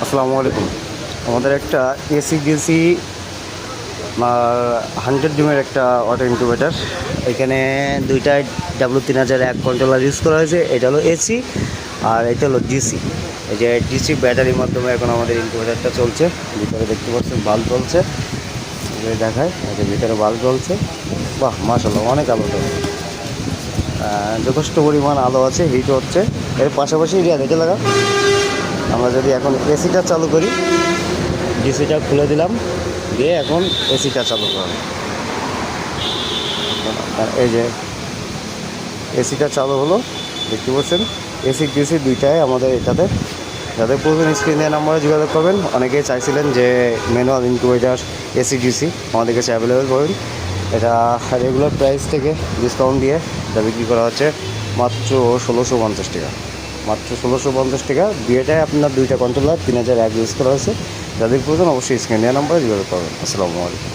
আসসালামু আলাইকুম। আমাদের একটা এসি ডিসি 100 ডিমের একটা অটো ইনকিউবেটার। এখানে দুইটা W3001 কন্ট্রোলার ইউজ করা হয়েছে। এটা হলো এসি আর এটা হলো ডিসি। এই যে ডিসি ব্যাটারির মাধ্যমে এখন আমাদের ইনকিউবেটারটা চলছে। ভিতরে দেখতে পাচ্ছেন বাল্ব জ্বলছে, দেখায় এই যে ভিতরে বাল্ব জ্বলছে। বাহ, মাশাআল্লাহ, অনেক আলো তো, যথেষ্ট পরিমাণ আলো আছে, হিট হচ্ছে। এর পাশাপাশি দেখে লাগা, আমরা যদি এখন এসিটা চালু করি, ডিসিটা খুলে দিলাম, দিয়ে এখন এসিটা চালু করলাম। এই যে এসিটা চালু হলো, দেখতে পাচ্ছেন। এসি ডিসি দুইটাই আমাদের এটাতে। যাদের প্রয়োজন স্ক্রিনে নাম্বারে যোগাযোগ করবেন। অনেকেই চাইছিলেন যে ম্যানুয়াল ইনকিউবেটার এসি ডিসি আমাদের কাছে অ্যাভেলেবেল পাবেন। এটা রেগুলার প্রাইস থেকে ডিসকাউন্ট দিয়ে এটা বিক্রি করা হচ্ছে মাত্র 1650 টাকা। মাত্র 1650 টাকা। বিয়েটায় আপনার দুইটা কন্ট্রোলার 3001 ইউজ করা হয়েছে। যাদের প্রয়োজন অবশ্যই স্ক্রিনে নাম্বারে যোগাযোগ করবেন। আসসালামু আলাইকুম।